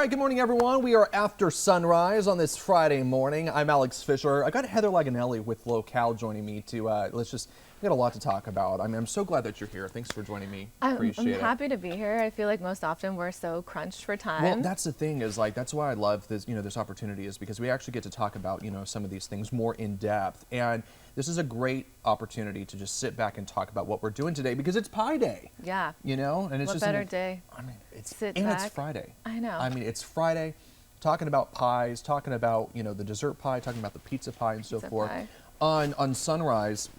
right, good morning, everyone. We are after sunrise on this Friday morning. I'm Alex Fisher. I got Heather Laganelli with Locale joining me to, we got a lot to talk about. I'm so glad that you're here. Thanks for joining me. Appreciate it. I'm happy to be here. I feel like most often we're so crunched for time. Well, that's the thing is that's why I love this, this opportunity is because we actually get to talk about, some of these things more in depth. And this is a great opportunity to just sit back and talk about what we're doing today because it's Pie Day. Yeah. And it's what just better day? I mean, it's Friday. I know. I mean, it's Friday. Talking about pies, talking about the dessert pie, talking about the pizza pie and so forth. Pie. On Sunrise,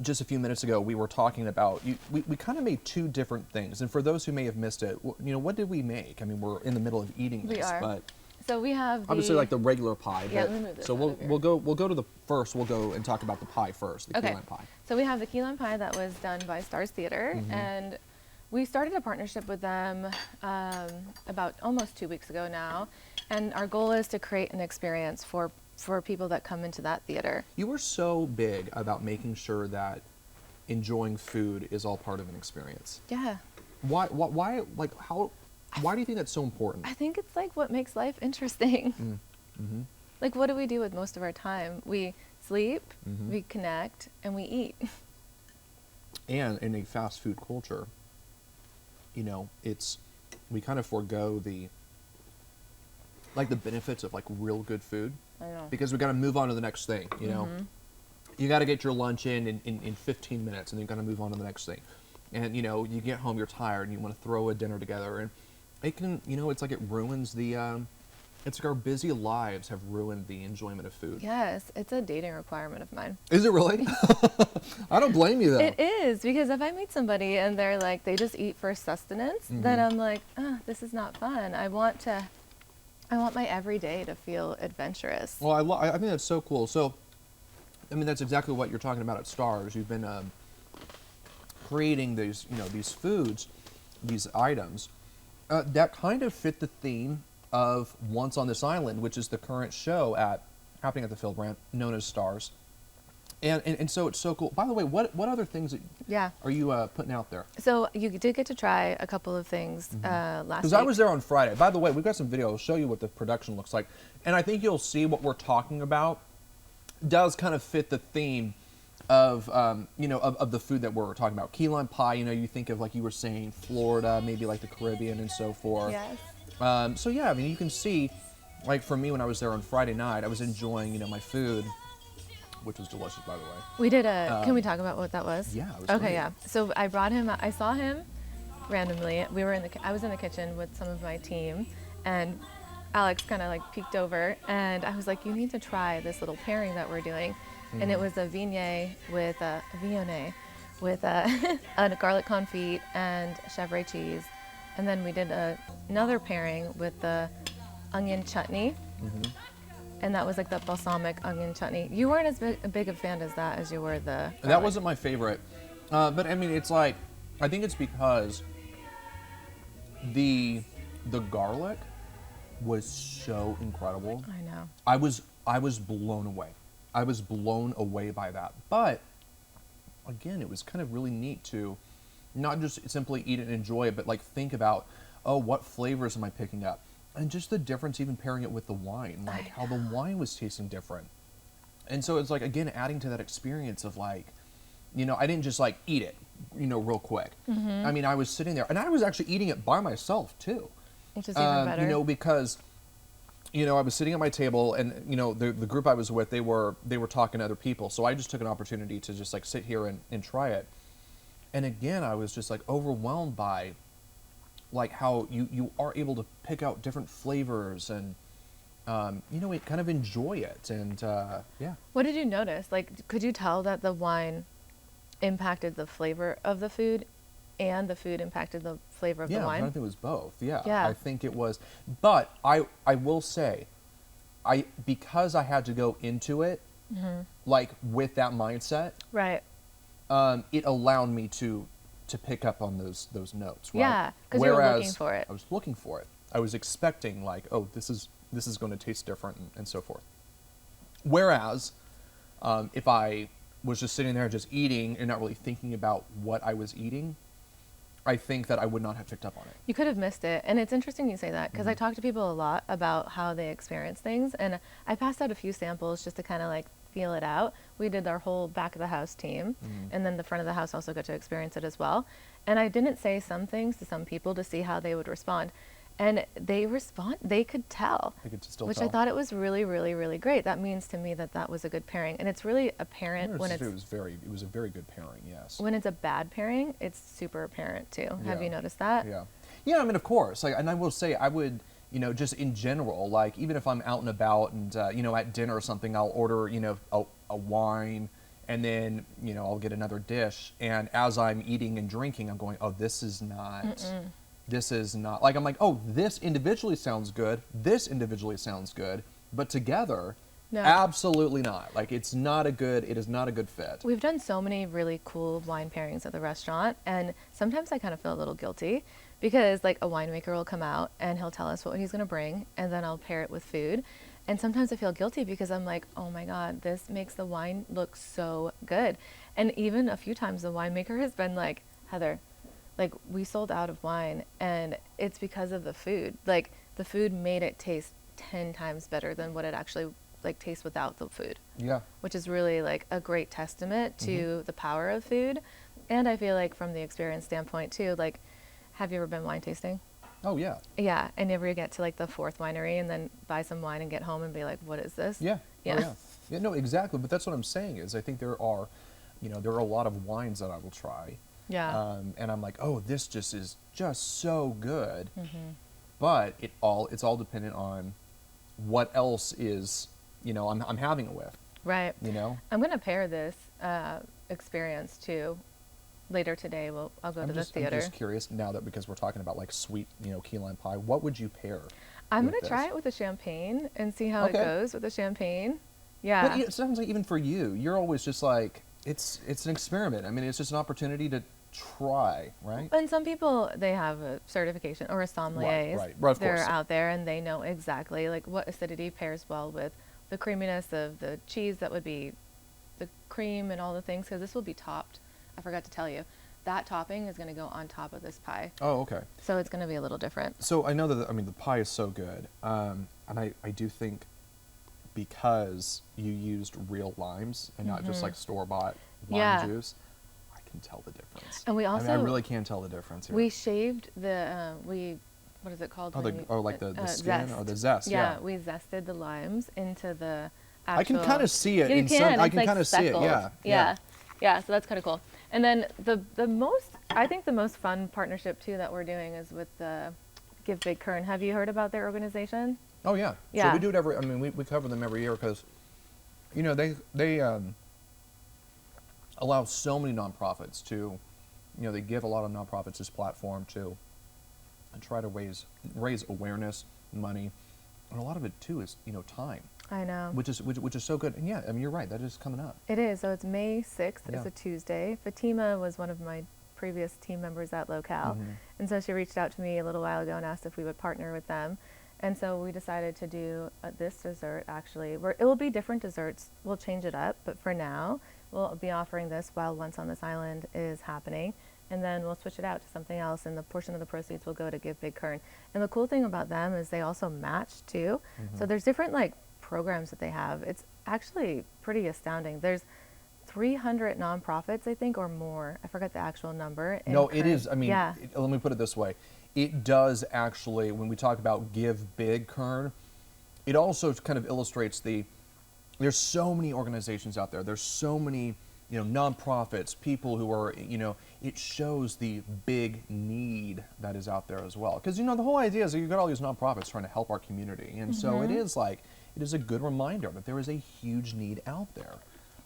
just a few minutes ago, we were talking about we kind of made two different things. And for those who may have missed it, what did we make? I mean, we're in the middle of eating this, but so we have obviously like the regular pie. Yeah, but, let me move this so out of we'll go to the first. We'll go and talk about the pie first, the key lime pie. So we have the key lime pie that was done by Stars Theater, and we started a partnership with them about almost 2 weeks ago now, and our goal is to create an experience for people that come into that theater. You were so big about making sure that enjoying food is all part of an experience. Yeah. Why do you think that's so important? I think it's like what makes life interesting. Like, what do we do with most of our time? We sleep, we connect, and we eat. And in a fast food culture, we kind of forego the benefits of real good food. I know. Because we got to move on to the next thing, You got to get your lunch in 15 minutes, and then you got to move on to the next thing. And, you get home, you're tired, and you want to throw a dinner together. And it can, it's like it ruins it's like our busy lives have ruined the enjoyment of food. Yes, it's a dating requirement of mine. Is it really? I don't blame you, though. It is, because if I meet somebody and they're like, they just eat for sustenance, then I'm like, this is not fun. I want my everyday to feel adventurous. Well, I think that's so cool. So, I mean, that's exactly what you're talking about at Stars. You've been creating these, these foods, these items that kind of fit the theme of Once on This Island, which is the current show happening at the Phil Brandt, known as Stars. And so it's so cool. By the way, what other things are you putting out there? So you did get to try a couple of things last week. Because I was there on Friday. By the way, we've got some video. I'll show you what the production looks like. And I think you'll see what we're talking about does kind of fit the theme of, of the food that we're talking about. Key lime pie, you think of, like you were saying, Florida, maybe like the Caribbean and so forth. Yes. So yeah, I mean, you can see, like for me when I was there on Friday night, I was enjoying, my food, which was delicious, by the way. We did can we talk about what that was? Yeah. It was okay, great. yeah. So I brought him, I saw him randomly. I was in the kitchen with some of my team, and Alex kind of like peeked over, and I was like, you need to try this little pairing that we're doing. And it was a viognier with a garlic confit and chèvre cheese. And then we did another pairing with the onion chutney. And that was like the balsamic onion chutney. You weren't as big a fan as that as you were the garlic. That wasn't my favorite. But I mean, it's like, I think it's because the garlic was so incredible. I know. I was blown away. I was blown away by that. But again, it was kind of really neat to not just simply eat it and enjoy it, but like think about, what flavors am I picking up? And just the difference, even pairing it with the wine, like how the wine was tasting different. And so it's like, again, adding to that experience of like, I didn't just like eat it, real quick. I mean, I was sitting there and I was actually eating it by myself too. Which is even better. Because I was sitting at my table and, the group I was with, they were talking to other people. So I just took an opportunity to just like sit here and try it. And again, I was just like overwhelmed by like how you are able to pick out different flavors and, kind of enjoy it. And yeah. What did you notice? Like, could you tell that the wine impacted the flavor of the food and the food impacted the flavor of the wine? Yeah, I think it was both. Yeah. Yeah. I think it was. But I will say, because I had to go into it, like with that mindset, Right. It allowed me to pick up on those notes. Right? Yeah, because you were looking for it. I was looking for it. I was expecting like, this is going to taste different and so forth. Whereas, if I was just sitting there just eating and not really thinking about what I was eating, I think that I would not have picked up on it. You could have missed it. And it's interesting you say that because I talk to people a lot about how they experience things. And I passed out a few samples just to kind of like feel it out. We did our whole back of the house team. And then the front of the house also got to experience it as well. And I didn't say some things to some people to see how they would respond. And they could tell, I could still which tell. I thought it was really, really, really great. That means to me that that was a good pairing. And it's really apparent when it it's, was a very good pairing, yes. when it's a bad pairing, it's super apparent too. Have Yeah. you noticed that? Yeah. Yeah, I mean, of course. Like, and I will say, I would, just in general, like, even if I'm out and about and, at dinner or something, I'll order, a wine and then, I'll get another dish. And as I'm eating and drinking, I'm going, oh, this is not, like, I'm like, oh, this individually sounds good. This individually sounds good. But together, No. absolutely not. Like, it is not a good fit. We've done so many really cool wine pairings at the restaurant, and sometimes I kind of feel a little guilty because like a winemaker will come out and he'll tell us what he's going to bring, and then I'll pair it with food. And sometimes I feel guilty because I'm like, oh my God, this makes the wine look so good. And even a few times the winemaker has been like, Heather, like we sold out of wine and it's because of the food. Like the food made it taste 10 times better than what it actually like tastes without the food. Yeah. Which is really like a great testament to the power of food. And I feel like from the experience standpoint too, like, have you ever been wine tasting? Oh, yeah. Yeah. And ever get to like the fourth winery and then buy some wine and get home and be like, what is this? Yeah. Yeah. Oh, yeah. Yeah, no, exactly. But that's what I'm saying is I think there are a lot of wines that I will try. Yeah. And I'm like, oh, this just is just so good. But it's all dependent on what else is, I'm having it with, Right. I'm going to pair this experience too. Later today, I'll go to the theater. I'm just curious now that because we're talking about like sweet, key lime pie, what would you pair? I'm with going to try this? it with a champagne and see how it Okay. goes with the champagne. Yeah. But it sounds like even for you, you're always just like, it's an experiment. I mean, it's just an opportunity to try, right? And some people, they have a certification or a sommelier. Right, of They're course. out there and they know exactly like what acidity pairs well with the creaminess of the cheese that would be the cream and all the things, because this will be topped. I forgot to tell you. That topping is going to go on top of this pie. Oh, okay. So it's going to be a little different. So I know that, the pie is so good. And I do think because you used real limes and not just like store-bought lime Yeah. juice, I can tell the difference. And we I also, really can tell the difference here. we shaved the, what is it called? Oh, when you- the skin or the zest. Yeah, we zested the limes into the actual. I can kind of see it. Yeah, you can. I It's can like kind of see it. speckled. Yeah. Yeah, so that's kind of cool. And then I think the most fun partnership too that we're doing is with the Give Big Kern. Have you heard about their organization? Oh yeah. Yeah. So we do it we cover them every year because, they allow so many nonprofits to, they give a lot of nonprofits this platform to, and try to raise awareness, money, and a lot of it too is time, I know. which is so good. And yeah, you're right. That is coming up. It is. So it's May 6th. Yeah. It's a Tuesday. Fatima was one of my previous team members at Locale. And so she reached out to me a little while ago and asked if we would partner with them. And so we decided to do this dessert actually. It will be different desserts. We'll change it up. But for now, we'll be offering this while Once on This Island is happening. And then we'll switch it out to something else. And the portion of the proceeds will go to Give Big Kern. And the cool thing about them is they also match too. So there's different like programs that they have. It's actually pretty astounding. There's 300 nonprofits, I think, or more. I forgot the actual number. in No, it Kern. is. Yeah. Let me put it this way. It does actually, when we talk about Give Big Kern, it also kind of illustrates there's so many organizations out there. There's so many, nonprofits, people who are, it shows the big need that is out there as well. Because, the whole idea is that you've got all these nonprofits trying to help our community. And so it is a good reminder that there is a huge need out there.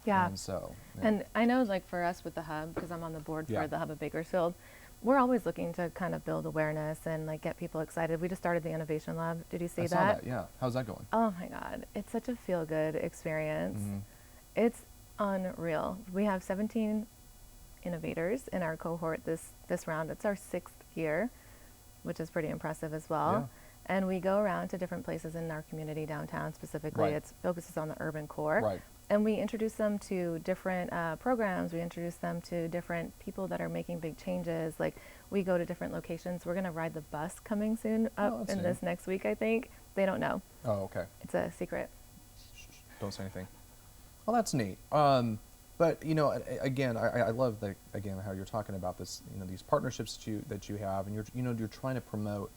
Yeah. And so, yeah. And I know, like, for us with the Hub, because I'm on the board Yeah. for the Hub of Bakersfield, we're always looking to kind of build awareness and, like, get people excited. We just started the Innovation Lab. Did you see I that? saw that, yeah. How's that going? Oh, my God. It's such a feel-good experience. Mm-hmm. It's unreal. We have 17 innovators in our cohort this round. It's our 6th year, which is pretty impressive as well. And we go around to different places in our community downtown specifically. Right. It focuses on the urban core. Right. And we introduce them to different programs. We introduce them to different people that are making big changes. Like we go to different locations. We're going to ride the bus coming soon up that's in neat. this next week, I think. They don't know. Oh, okay. It's a secret. Shh, don't say anything. Well, that's neat. But again, I love how you're talking about this. These partnerships that you have, and you're trying to promote,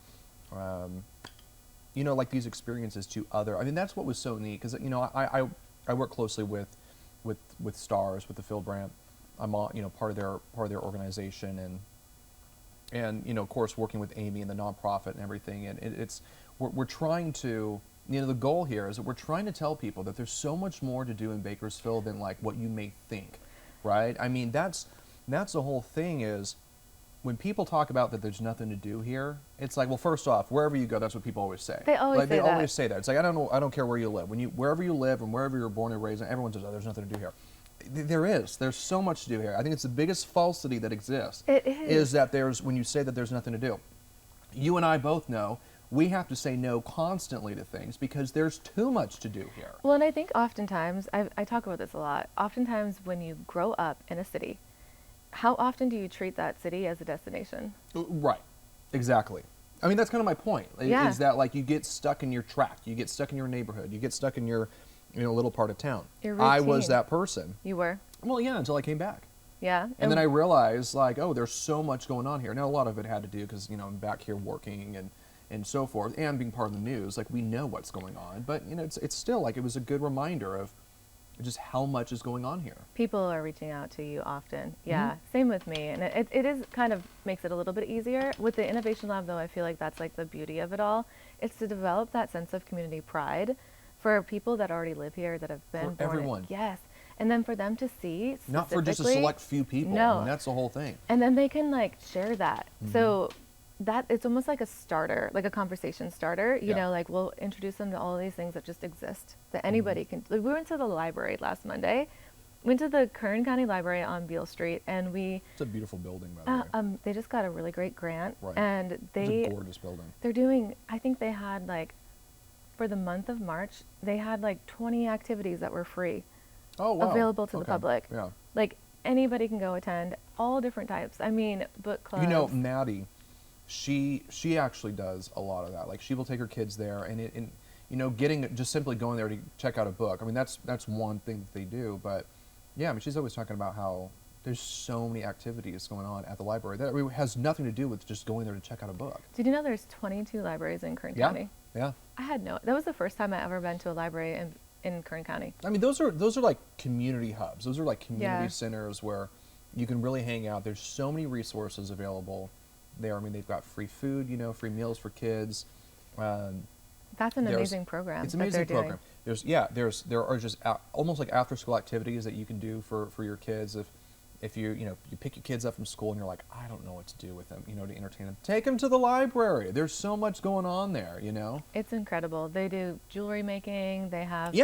like these experiences to other. I mean, that's what was so neat because I work closely with STARS, with the Phil Brandt. I'm part of their organization, and of course working with Amy and the nonprofit and everything. And we're trying to. The goal here is that we're trying to tell people that there's so much more to do in Bakersfield than like what you may think, right? I mean, that's the whole thing is when people talk about that there's nothing to do here, it's like, well, first off, wherever you go, that's what people always say. They always say that. always say that. It's like, I don't care where you live. Wherever you live and wherever you're born and raised, everyone says, oh, there's nothing to do here. There's so much to do here. I think it's the biggest falsity that exists. It is. That when you say that there's nothing to do. You and I both know we have to say no constantly to things because there's too much to do here. Well, and I think oftentimes, I talk about this a lot, oftentimes when you grow up in a city, how often do you treat that city as a destination? Right, exactly. I mean, that's kind of my point, Yeah. is that like you get stuck in your track, you get stuck in your neighborhood, you get stuck in your little part of town. Your I was routine. that person. You were? Well, yeah, until I came back. Yeah. And then I realized like, oh, there's so much going on here. Now, a lot of it had to do because, I'm back here working and so forth, and being part of the news, like we know what's going on, but it's still like it was a good reminder of just how much is going on here. People are reaching out to you often. Yeah, same with me. And it is kind of makes it a little bit easier. With the Innovation Lab, though, I feel like that's like the beauty of it all. It's to develop that sense of community pride for people that already live here, that have been For born. everyone. Yes. And then for them to see Not for just a specifically- select few people. No. I mean, that's the whole thing. And then they can like share that. So that it's almost like a starter, like a conversation starter. You Yeah. know, like we'll introduce them to all of these things that just exist that anybody can. Like, we went to the library last Monday. Went to the Kern County Library on Beale Street, and It's a beautiful building, by the way. they just got a really great grant, Right. and It's they a gorgeous building. they're doing. I think they had like, for the month of March, they had like 20 activities that were free. Oh, wow. Available to the Okay. public. Yeah. Like anybody can go attend, all different types. I mean, book clubs. Maddie, she actually does a lot of that. Like she will take her kids there, and getting just simply going there to check out a book. I mean, that's one thing that they do. But yeah, I mean, she's always talking about how there's so many activities going on at the library that has nothing to do with just going there to check out a book. Did you know there's 22 libraries in Kern Yeah. County? Yeah. I had no. That was the first time I ever been to a library in Kern County. I mean, those are like community hubs. Those are like community Yeah. centers where you can really hang out. There's so many resources available there. I mean, they've got free food, free meals for kids. That's an There's- amazing program. It's an that amazing they're program. There are just almost like after school activities that you can do for your kids if you pick your kids up from school and you're like, I don't know what to do with them, to entertain them. Take them to the library. There's so much going on there, doing. It's incredible. They do jewelry making. They have They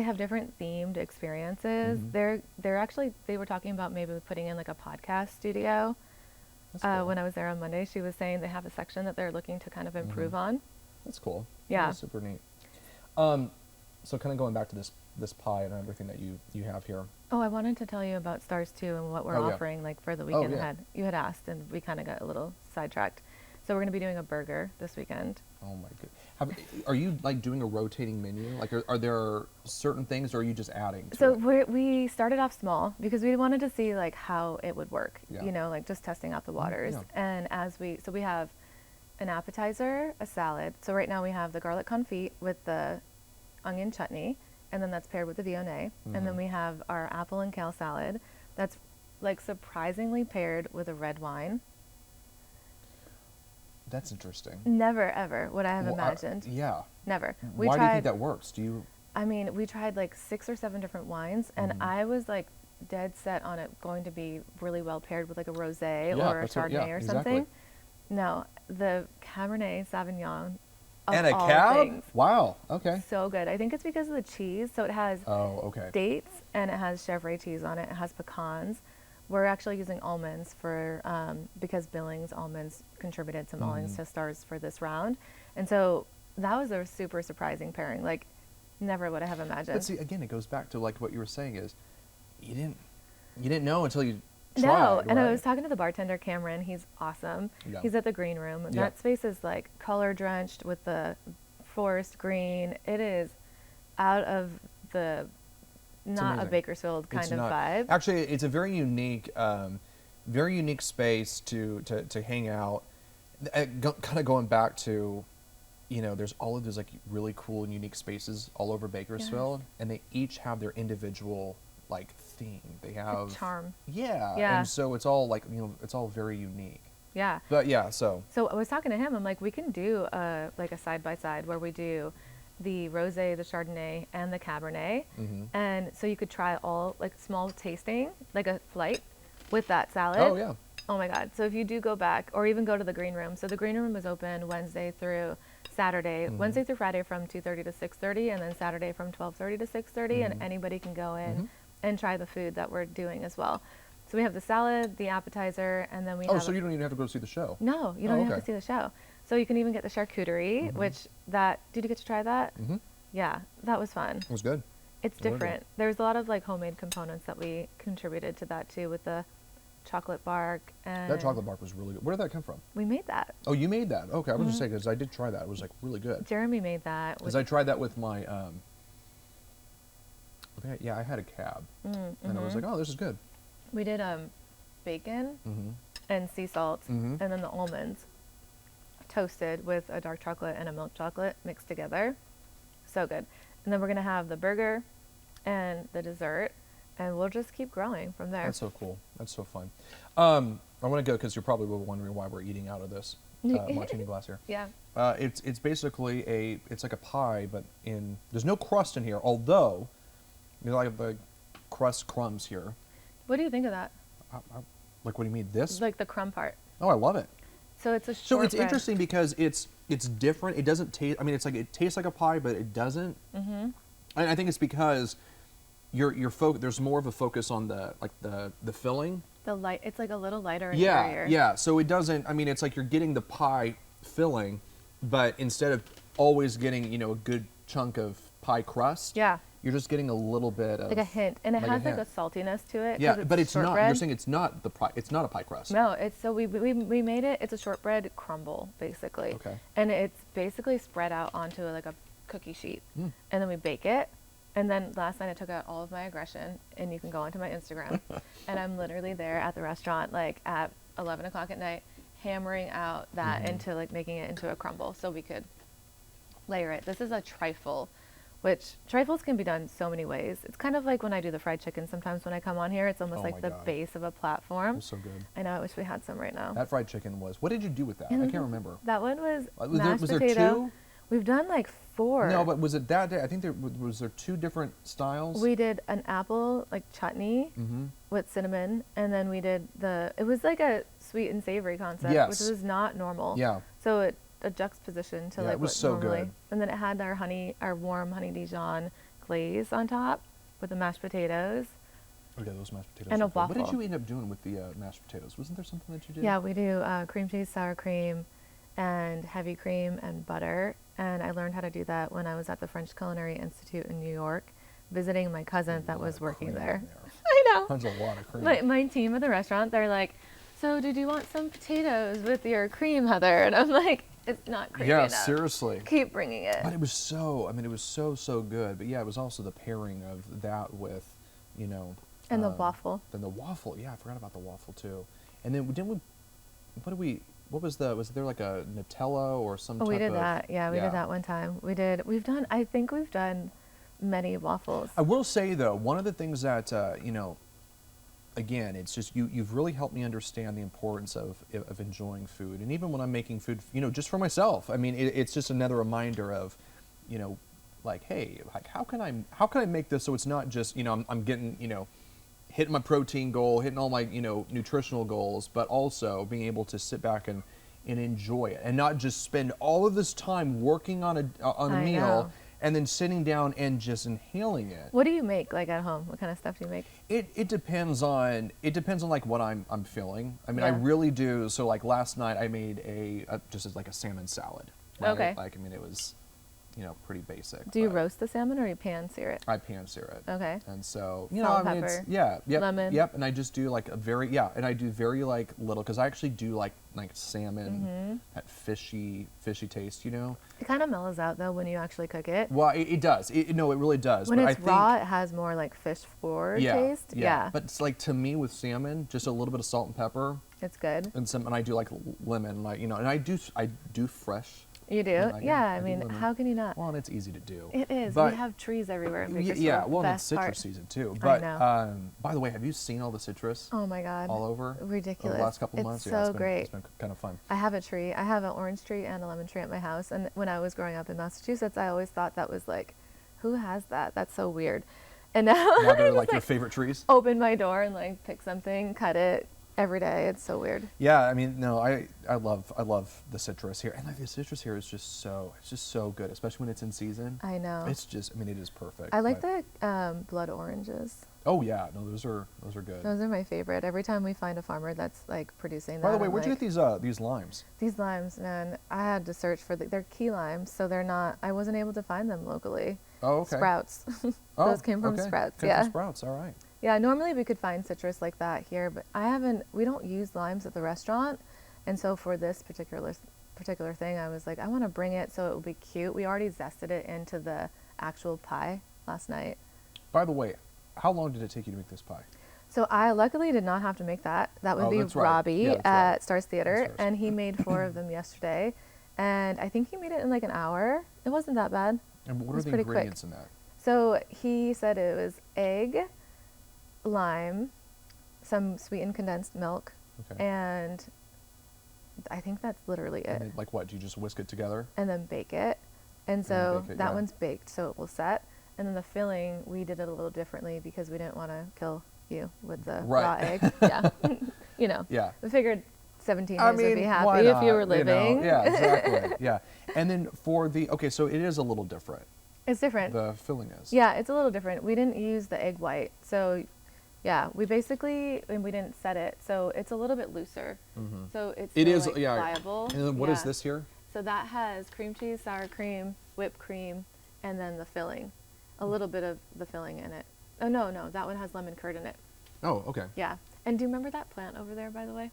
have different themed experiences. They're actually they were talking about maybe putting in like a podcast studio. That's cool. When I was there on Monday, she was saying they have a section that they're looking to kind of improve on. That's cool. Yeah. That's super neat. So kind of going back to this pie and everything that you have here. Oh, I wanted to tell you about Stars too and what we're Oh, yeah. offering like for the weekend yeah. ahead. You had asked and we kind of got a little sidetracked. So we're going to be doing a burger this weekend. Oh my good. Are you like doing a rotating menu? Like are there certain things or are you just adding to So it? we started off small because we wanted to see like how it would work, Yeah. like just testing out the waters. yeah. And we have an appetizer, a salad. So right now we have the garlic confit with the onion chutney, and then that's paired with the Viognier. And then we have our apple and kale salad that's like surprisingly paired with a red wine. That's interesting. Never ever would I have Well, imagined. yeah. Never. Why do you think that works? I mean, we tried like 6 or 7 different wines, and I was like dead set on it going to be really well paired with like a rosé Yeah, or a that's what- Chardonnay yeah, or exactly. something. No, the Cabernet Sauvignon of And a all cab? things, Wow. Okay. so good. I think it's because of the cheese. So it has Oh, okay. dates and it has chèvre cheese on it. It has pecans we're actually using almonds for because Billings almonds contributed some almonds to stars for this round, and so that was a super surprising pairing. Like, never would I have imagined. But see, again, it goes back to like what you were saying is, you didn't know until you tried. No, and I right? was talking to the bartender, Cameron. He's awesome. Yeah. He's at the green room. Yeah. That space is like color drenched with the forest green. It is out of the not a amazing. Bakersfield kind It's of not. vibe. Actually, it's a very unique space to hang out. Kind of going back to, there's all of those like really cool and unique spaces all over Bakersfield, and they each have their individual like theme. They have charm. Yeah. Yeah. And so it's all like it's all very unique. Yeah. But yeah, so So I was talking to him. I'm like, we can do like a side by side where we do the rosé, the Chardonnay, and the Cabernet, and so you could try all like small tasting, like a flight, with that salad. Oh yeah. Oh my God. So if you do go back or even go to the green room. So the green room is open Wednesday through Saturday, Wednesday through Friday from 2:30 to 6:30, and then Saturday from 12:30 to 6:30, and anybody can go in and try the food that we're doing as well. So we have the salad, the appetizer, and then we Oh, have so you don't even have to go see the show. no, you don't even have to see the show. So you can even get the charcuterie, which did you get to try that? Mm-hmm. Yeah, that was fun. It was good. It's Really good. different. There's a lot of like homemade components that we contributed to that too, with the chocolate bark and That chocolate bark was really good. Where did that come from? we made that. Oh, you made that. Okay, I was just saying because I did try that. It was like really good. Jeremy made that. Because I tried that with my, I had a cab, and I was like, oh, this is good. We did bacon Mm-hmm. and sea salt, Mhm. and then the almonds toasted with a dark chocolate and a milk chocolate mixed together. So good. And then we're gonna have the burger and the dessert, and we'll just keep growing from there. That's so cool. That's so fun. I want to go because you're probably wondering why we're eating out of this martini glass here. Yeah. It's basically it's like a pie, but there's no crust in here. Although, like the crust crumbs here. What do you think of that? Like, what do you mean this? Like the crumb part. Oh, I love it. So it's a So short it's bread. interesting because it's different. It doesn't taste. I mean, it's like it tastes like a pie, but it doesn't. Mm-hmm. And I think it's because there's more of a focus on the filling. The light. It's like a little lighter and Yeah, airier. yeah. So it doesn't. I mean, it's like you're getting the pie filling, but instead of always getting a good chunk of pie crust, Yeah. you're just getting a little bit of Like a hint, and it like a has like a hint. saltiness to it. 'cause Yeah, but it's not. shortbread. You're saying it's not the pie. It's not a pie crust. No, it's so we made it. It's a shortbread crumble basically. Okay. And it's basically spread out onto like a cookie sheet, and then we bake it. And then last night I took out all of my aggression, and you can go onto my Instagram, and I'm literally there at the restaurant like at 11 o'clock at night, hammering out that into like making it into a crumble so we could layer it. This is a trifle, which trifles can be done so many ways. It's kind of like when I do the fried chicken. Sometimes when I come on here, it's almost Oh like my the God. base of a It platform. was so good. I know. I wish we had some right now. That fried chicken was. What did you do with that? I can't remember. That one was Was there- mashed was there potato. two? We've done like 4. No, but was it that day? I think was there 2 different styles. we did an apple like chutney Mm-hmm. with cinnamon, and then we did it was like a sweet and savory concept, Yes. which was not normal. Yeah. So it a juxtaposition to Yeah, like it was what so normally. good. And then it had our warm honey Dijon glaze on top with the mashed potatoes. Okay, those mashed potatoes. And a were good. What did waffle. you end up doing with the mashed potatoes? Wasn't there something that you did? Yeah, we do cream cheese, sour cream, and heavy cream and butter. And I learned how to do that when I was at the French Culinary Institute in New York, visiting my cousin that A lot was of working cream in there. there. I know. There's a lot of cream. My team at the restaurant, they're like, "So did you want some potatoes with your cream, Heather?" And I'm like, "It's not creamy Yeah, enough. seriously. Keep bringing it." But it was so. I mean, it was so good. But yeah, it was also the pairing of that with, And the waffle. Then the waffle. Yeah, I forgot about the waffle too. And then didn't we? What did we? What was there like a Nutella or some? Oh, we type did of, that. Yeah, we did that one time. I think we've done many waffles. I will say though, one of the things that again, it's just you've really helped me understand the importance of enjoying food, and even when I'm making food, just for myself. I mean, it's just another reminder of, like, hey, like how can I make this so it's not just I'm getting hitting my protein goal, hitting all my nutritional goals, but also being able to sit back and enjoy it, and not just spend all of this time working on a I meal. know. and then sitting down and just inhaling it. What do you make like at home? What kind of stuff do you make? It depends on like what I'm feeling. I mean, I Yeah. really do. So like last night I made just as like a salmon salad. Right? Okay. Like, I mean, it was, pretty basic. Do you but roast the salmon or you pan sear it? I pan sear it. Okay. And so, Salt, I mean, it's, pepper, yeah, yep, lemon. yep. And I just do like and I do very like little, because I actually do like salmon, that fishy taste, It kind of mellows out though when you actually cook it. Well, it does. No, it really does. When but it's I think, raw, it has more like fish forward taste. Yeah. But it's like, to me, with salmon, just a little bit of salt and pepper, It's good. and I do like lemon, like, and I do fresh. You do? Yeah, Yeah, I I do mean, lemon. how can you not? Well, and it's easy to do. It is. But We have trees everywhere in Y- Bakersfield. yeah, well, and it's Best citrus part. season too. I But know. by the way, have you seen all the citrus Oh my God. all over? Ridiculous. Over the last couple It's months. so Yeah, it's great. been kind of fun. I have a tree. I have an orange tree and a lemon tree at my house. And when I was growing up in Massachusetts, I always thought that was like, who has that? That's so weird. And now, Now I they're just, like your favorite trees. open my door and like pick something, cut it every day. It's so weird. Yeah, I mean, no, I love the citrus here, and like the citrus here is just so good, especially when it's in season. I know. It's just, I mean, it is perfect. I like but- the blood oranges. Oh yeah, no, those are good. Those are my favorite. Every time we find a farmer that's like producing that. By the way, I'm where'd you like, get these limes? These limes, man, I had to search for they're key limes, so they're not. I wasn't able to find them locally. Oh, okay. Sprouts. Oh, Those came from okay. Sprouts. Came Yeah. from Sprouts. All right. Yeah. Normally we could find citrus like that here, but I haven't. We don't use limes at the restaurant, and so for this particular thing, I was like, I want to bring it so it will be cute. We already zested it into the actual pie last night. By the way, how long did it take you to make this pie? So I luckily did not have to make that. That would Oh, be that's right. Robbie Yeah, that's at right. Stars Theater, Stars. and he made 4 of them yesterday, and I think he made it in like an hour. It wasn't that bad. And what It are was the pretty quick. ingredients in that? So he said it was egg, lime, some sweetened condensed milk, Okay. and I think that's literally And it. then, like what? Do you just whisk it together? And then bake it. And then so bake it, that yeah. one's baked, so it will set. And then the filling, we did it a little differently because we didn't want to kill you with the Right. raw egg. Yeah. Yeah. We figured 17 I years would be mean, happy why if you not, were living. Yeah, exactly. Yeah. And then okay, so it is a little different. It's different. The filling is. Yeah, it's a little different. We didn't use the egg white. So, yeah, we basically, and we didn't set it. So it's a little bit looser. So it's It still, is, like, yeah. pliable. And then what is Yeah. this here? So that has cream cheese, sour cream, whipped cream, and then the filling. A little bit of the filling in it. Oh, no, that one has lemon curd in it. Oh, okay. Yeah. And do you remember that plant over there, by the way?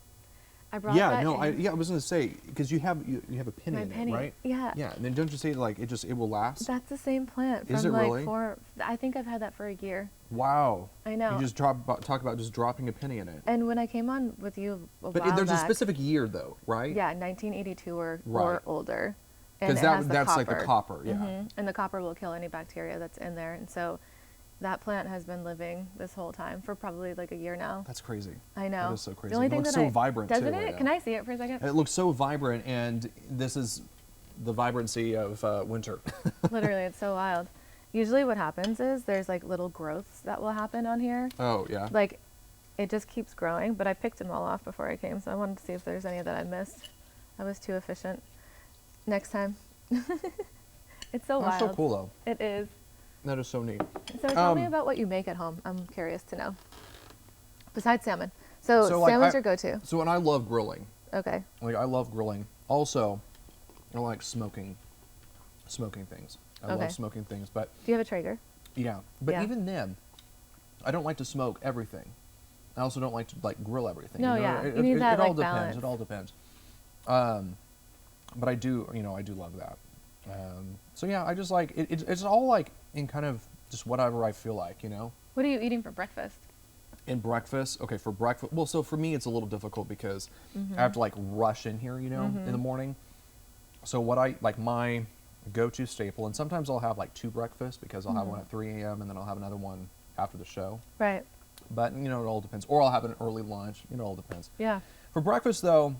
I brought Yeah, that no, in. I was gonna say, because you have a penny My in penny. it, right? Yeah. Yeah, and then don't you say like it will last? That's the same plant from Is it like really? I think I've had that for a year. Wow. I know. You just talk about just dropping a penny in it. And when I came on with you a But while there's back, a specific year though, right? Yeah, 1982 or Right. older. And Because it has the that's like the copper. copper, yeah. And the copper will kill any bacteria that's in there. And so that plant has been living this whole time for probably like a year now. That's crazy. I know. That is so crazy. The only It thing looks that so vibrant doesn't too it? right Can now. I see it for a second? It looks so vibrant, and this is the vibrancy of winter. Literally, it's so wild. Usually what happens is there's like little growths that will happen on here. Oh yeah. Like it just keeps growing, but I picked them all off before I came, so I wanted to see if there's any that I missed. I was too efficient. Next time. It's so That's wild. so cool though. It is. That is so neat. So tell me Um, about what you make at home. I'm curious to know. Besides salmon. So, So, like, salmon's I- your go-to. So, and I love grilling. Okay. Like I love grilling. Also, I like smoking things. I Okay. love smoking things, but Do you have a Traeger? yeah. But Yeah. even then, I don't like to smoke everything. I also don't like to like grill everything. No, you know? yeah. It, You need it, that, it all like, depends. balance. It all depends. But I do love that. So yeah, I just like it, it's all like in kind of just whatever I feel like, What are you eating for breakfast? In breakfast, okay, for breakfast. Well, so for me, it's a little difficult because Mm-hmm. I have to like rush in here, in the morning. So what I like my go-to staple, and sometimes I'll have like 2 breakfasts because I'll have Mm-hmm. one at 3 a.m. and then I'll have another one after the show. Right. But it all depends. Or I'll have an early lunch. It all depends. Yeah. For breakfast, though,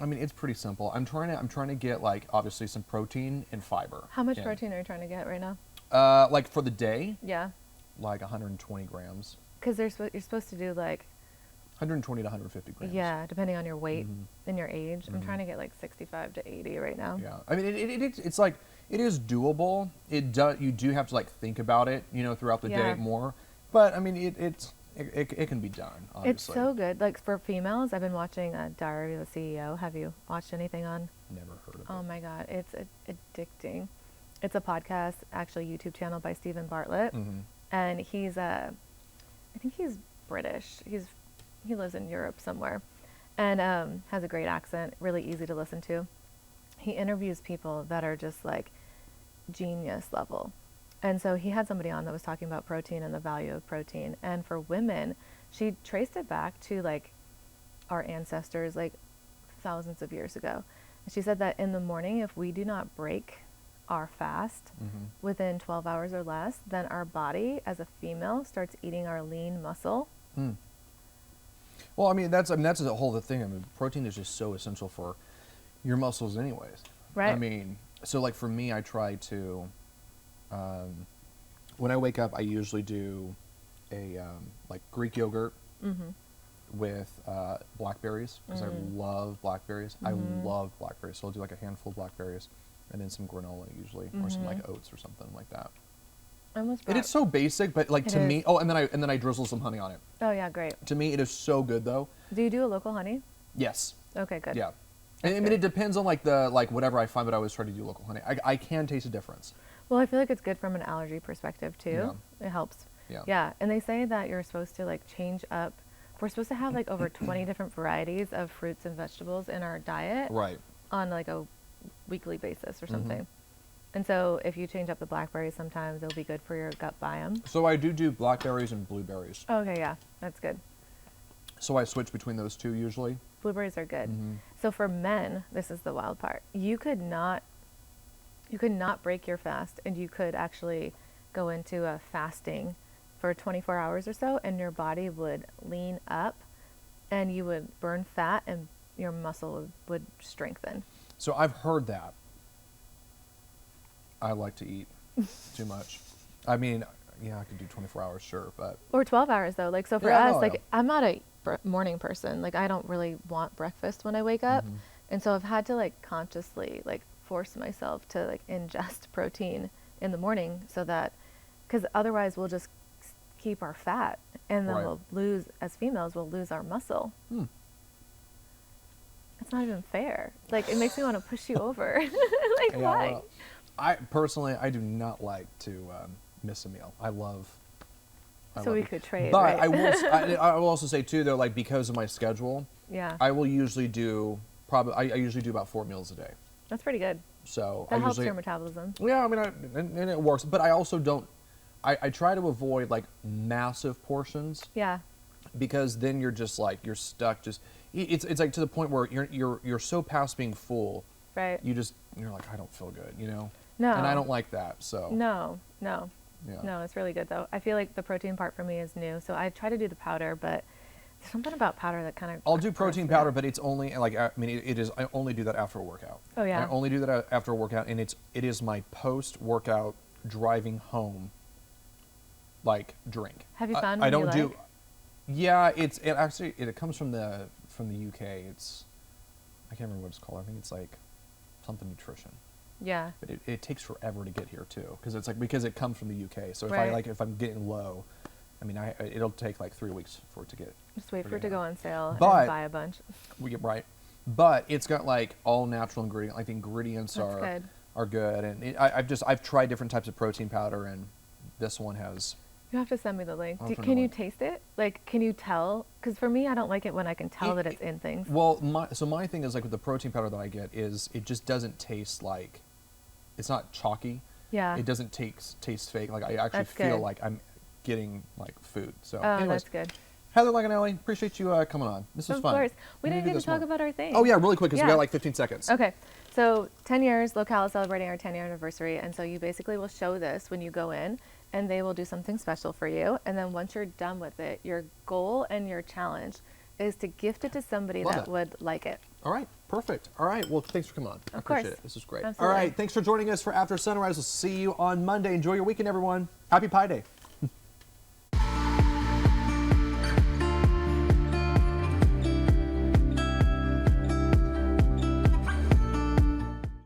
I mean it's pretty simple. I'm trying to get like obviously some protein and fiber. How much in. protein are you trying to get right now? Like for the day, Yeah. like 120 grams, Because you're supposed to do like, 120 to 150 grams. yeah, depending on your weight Mhm. and your age. I'm Mhm. trying to get like 65 to 80 right now. Yeah, I mean, it's like It is doable. You do have to like think about it, throughout the Yeah. day more. But I mean, it can be done. Obviously. It's so good. Like for females, I've been watching Diary of a CEO. Have you watched anything on? Never heard of Oh it. my God, it's addicting. It's a podcast, actually YouTube channel by Stephen Bartlett, Mm-hmm. and I think he's British. He lives in Europe somewhere, and has a great accent, really easy to listen to. He interviews people that are just like genius level. And so he had somebody on that was talking about protein and the value of protein. And for women, she traced it back to like our ancestors, like thousands of years ago. And she said that in the morning, if we do not break our fast Mm-hmm. within 12 hours or less, then our body as a female starts eating our lean muscle. Mm. Well, that's the whole thing. I mean, protein is just so essential for your muscles, anyways. Right. I mean, so like for me, I try to, when I wake up, I usually do a like Greek yogurt Mm-hmm. with blackberries because I love blackberries. I love blackberries, so I'll do like a handful of blackberries, and then some granola usually, or some like oats or something like that. I almost And it's so basic, but like It to is. me, oh, and then I drizzle some honey on it. Oh yeah, great. To me, it is so good though. Do you do a local honey? Yes. Okay, good. Yeah. And, I mean, good. it depends on like the whatever I find, but I always try to do local honey. I can taste a difference. Well, I feel like it's good from an allergy perspective too. It helps. Yeah. Yeah, and they say that you're supposed to like change up. We're supposed to have like over 20 different varieties of fruits and vegetables in our diet Right. on like a weekly basis or something. And so if you change up the blackberries sometimes, it'll be good for your gut biome. So I do blackberries and blueberries. Okay, yeah, that's good. So I switch between those two usually. Blueberries are good. Mm-hmm. So for men, this is the wild part. You could not break your fast, and you could actually go into a fasting for 24 hours or so, and your body would lean up and you would burn fat and your muscle would strengthen. So I've heard that. I like to eat too much. I mean, yeah, I could do 24 hours, sure, but Or 12 hours though. Like, so for Yeah, us, no, like yeah. I'm not a morning person. Like I don't really want breakfast when I wake up. Mm-hmm. And so I've had to like consciously like force myself to like ingest protein in the morning so that, because otherwise we'll just keep our fat and then Right. we'll lose, as females, we'll lose our muscle. Hmm. It's not even fair. Like it makes me want to push you over. Like yeah, why? well, I personally, I do not like to miss a meal. I love So we it. could trade, But right? I will also say too, though, like because of my schedule, Yeah, I will usually do I usually do about 4 meals a day. that's pretty good. So That I helps usually, your metabolism. yeah, I mean, and it works. But I also don't. I try to avoid like massive portions Yeah, because then you're just like you're stuck. Just it's like to the point where you're so past being full. right. You're like I don't feel good, No. And I don't like that. So No. Yeah. No, it's really good though. I feel like the protein part for me is new. So I try to do the powder, but there's something about powder that kind of. I'll do protein powder, but it's only like I mean it is. I only do that after a workout. Oh, yeah. I only do that after a workout, and it is my post workout driving home, like drink. Have you found I one you don't do. like? Yeah, it comes from the UK. It's I can't remember what it's called. I think it's like something nutrition. Yeah. But it takes forever to get here too, because it comes from the UK. So Right. if I'm getting low, I mean it'll take like 3 weeks for it to get. Just wait for it Forget to it. go on sale But- and buy a bunch. We get right, but it's got like all natural ingredient. Like the ingredients That's are good. are good, and I've tried different types of protein powder, and this one has. You have to send me the link. I'll send Can the you link. taste it? Like, can you tell? Because for me, I don't like it when I can tell that it's in things. Well, my thing is like with the protein powder that I get is it just doesn't taste like, it's not chalky. Yeah. It doesn't taste fake. Like I actually That's feel good. like I'm getting like food. So Oh, anyways, that's good. Heather Laganelli, appreciate you coming on. This was Of fun. course. We need didn't to do even this talk more. about our thing. Oh yeah, really quick because we Yeah. got like 15 seconds. Okay. So 10 years, Locale is celebrating our 10-year anniversary. And so you basically will show this when you go in and they will do something special for you. And then once you're done with it, your goal and your challenge is to gift it to somebody Love that that. would like it. All right, perfect. All right, well, thanks for coming on. I Of appreciate course. it. This is great. Absolutely. All right, thanks for joining us for After Sunrise. We'll see you on Monday. Enjoy your weekend, everyone. Happy Pi Day.